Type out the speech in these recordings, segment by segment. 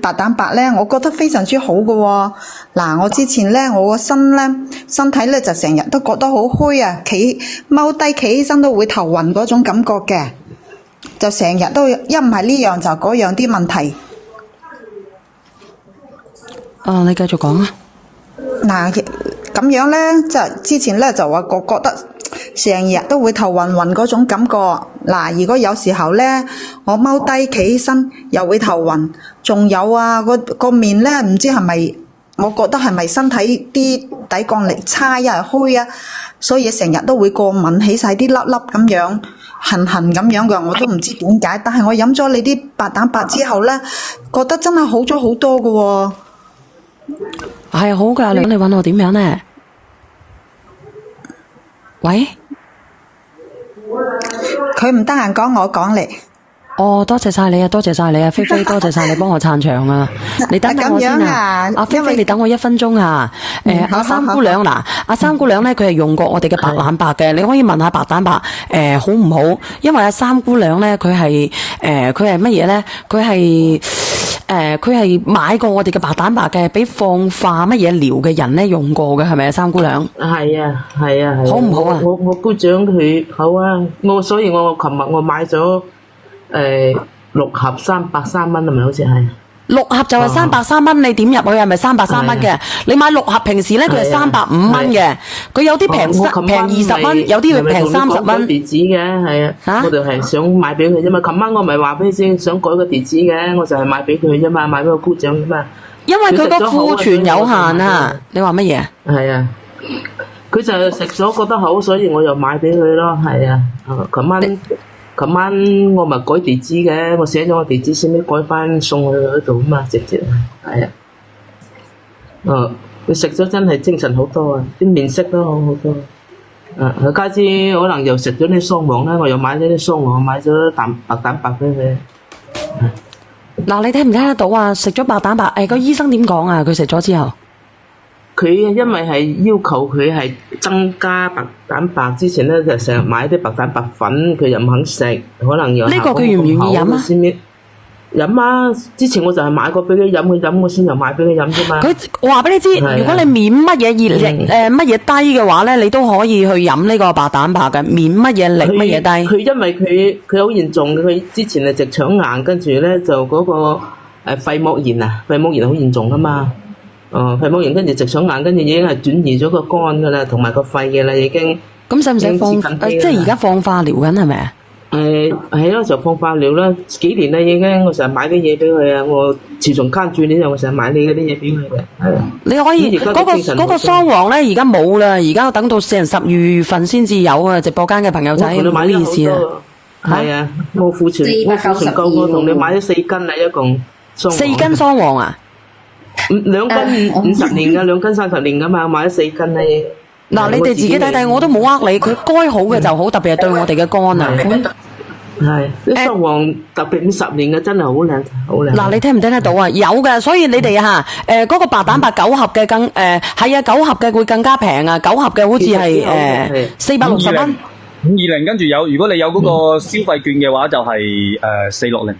白蛋白咧，我覺得非常之好嘅喎。嗱，我之前咧，我個身體咧就成日都覺得好虛啊，踎低企起身都會頭暈嗰種感覺嘅，就成日都一唔係呢樣就嗰樣啲問題。你繼續講啊。嗱，咁樣咧，就之前咧就話覺得成日都會頭暈暈嗰種感覺。嗱，如果有時候咧，我踎低企起身又會頭暈，仲有啊個面咧，唔知係咪，我覺得係咪身體啲抵抗力差啊，虛啊，所以成日都會過敏，起晒啲粒粒咁樣，痕痕咁樣嘅，我都唔知點解。但係我飲咗你啲白蛋白之後咧，覺得真係好咗好多嘅喎。係好噶，你揾我點樣呢？喂，佢唔得閒講，我講嚟。多謝晒你啊，多謝晒你啊，菲菲，多謝晒你幫我撐場啊！你等我先啊，阿菲菲，你等我1分鐘啊！阿三姑娘嗱，阿三姑娘咧，佢係用過我哋嘅白蛋白嘅，你可以問下白蛋白好唔好？因為阿三姑娘咧，佢係乜嘢咧？佢係買過我哋嘅白蛋白嘅，俾放化乜嘢療嘅人咧用過嘅，係咪啊，三姑娘？係啊，好唔好啊？我姑丈佢好啊，所以我琴日我買咗6盒330蚊，係咪好似係？6盒就係330蚊，你點入去係咪330蚊嘅？你買6盒，平時咧佢係350蚊嘅，佢有啲平20蚊，有啲會平30蚊。地址嘅係啊，我就係想買俾佢啫嘛。琴晚我咪話俾你知，想改個地址嘅，我就係買俾佢啫嘛，買俾個姑丈啫嘛。因為佢個庫存有限啊！你話乜嘢？係啊，佢就食咗覺得好，所以我又買俾佢咯。係啊，琴晚我咪改地址嘅，我寫咗個地址先，改翻送去嗰度啊嘛，直接係啊。佢食咗真係精神好多啊，啲面色都好好多。佢家姐可能又食咗啲雙黃啦，我又買咗啲雙黃，買咗白蛋白俾佢。嗱，你聽唔聽得到啊？食咗白蛋白，個醫生點講啊？佢食咗之後。佢因為係要求佢係增加白蛋白，之前咧就成日買啲白蛋白粉，佢又唔肯食，可能又呢個佢願唔願意飲啊？飲啊！之前我就係買過俾佢飲，佢飲我先又買俾佢飲啫嘛。佢話俾你知，如果你免乜嘢熱力乜嘢低嘅話咧，你都可以去飲呢個白蛋白嘅，免乜嘢力乜嘢低。佢因為佢好嚴重嘅，佢之前係直腸癌，跟住咧就嗰個肺膜炎啊，肺膜炎好嚴重噶嘛。肺膜炎跟住直腸癌，跟住已經係轉移咗個肝噶啦，同埋個肺嘅啦已經。咁使唔使放？即係而家放化療緊係咪啊？係咯，就放化療啦，幾年啦已經。我成日買啲嘢俾佢啊，我自從跟住呢度，我成日買你嗰啲嘢俾佢嘅。係啊，你可以嗰個雙黃咧，而家冇啦，而家等到成12月份先至有啊！直播間嘅朋友仔，唔好意思啊。係啊，我庫存夠，我同你買咗4斤啦，一共。4斤雙黃啊？2斤50年噶，2斤30年噶嘛，買咗4斤啦。嗱，你哋自己睇睇，我都冇呃你，佢該好嘅就好，特別係對我哋嘅肝啊。係啲雙黃特別50年嘅，真係好靚，好靚。嗱，你聽唔聽得到啊？有嘅，所以你哋嗰個白蛋白9盒嘅係啊，9盒嘅會更加平啊，9盒嘅好似係460蚊。520跟住有，如果你有嗰個消費券嘅話，就係460。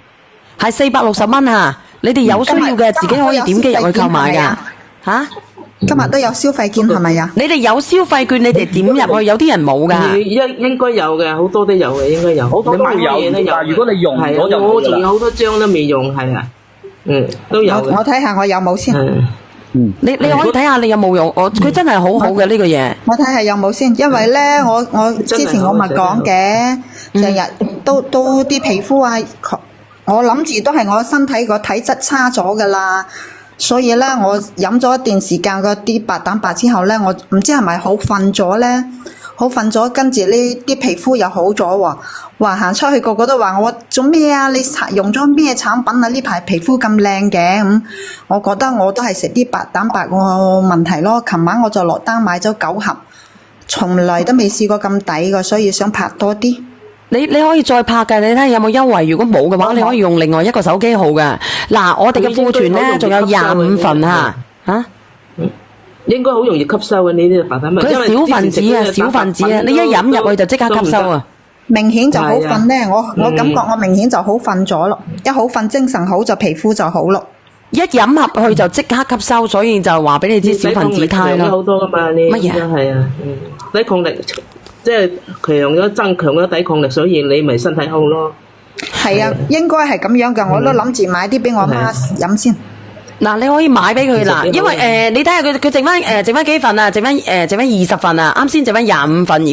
係460蚊啊！你哋有需要嘅自己可以點擊入去購買噶吓。今日都有消費券係咪啊？你哋有消費券，你哋點入去？有啲人冇噶。應該有嘅，好多都有嘅，應該有。好多都有，但係如果你用咗就冇啦。我仲有好多張都未用，係啊，都有。我睇下我有冇先。你可以睇下你有冇用，佢真係好好嘅呢個嘢。我睇下有冇先，因為咧我之前我咪講嘅，成日都啲皮膚啊，我諗住都係我身體個體質差咗噶啦。所以咧，我飲咗一段時間嗰啲白蛋白之後咧，我唔知係咪好瞓咗咧，好瞓咗，跟住呢啲皮膚又好咗喎。話行出去個個都話我做咩啊？你用咗咩產品啊？呢排皮膚咁靚嘅咁，我覺得我都係食啲白蛋白個問題咯。琴晚我就落單買咗9盒，從來都未試過咁抵㗎，所以想拍多啲。你可以再拍嘅，你睇下有冇優惠。如果冇嘅話，你可以用另外一個手機號嘅。嗱，我哋嘅庫存咧仲有25份嚇。應該好容易吸收嘅呢啲白蛋白。佢小分子啊，小分子啊，你一飲入去就即刻吸收啊。明顯就好瞓咧，我感覺我明顯就好瞓咗咯。一好瞓，精神好就皮膚就好咯。一飲入去就即刻吸收，所以就話俾你知小分子肽咯。好多噶嘛，你乜嘢係啊，抵抗力即係增強咗抵抗力，所以你咪身體好咯。係啊，應該係咁樣噶，我都諗住買啲俾我媽飲先。嗱，你可以買俾佢啦，因為你睇下佢剩翻幾份啊？剩翻20份啊，啱先剩翻25份，而家。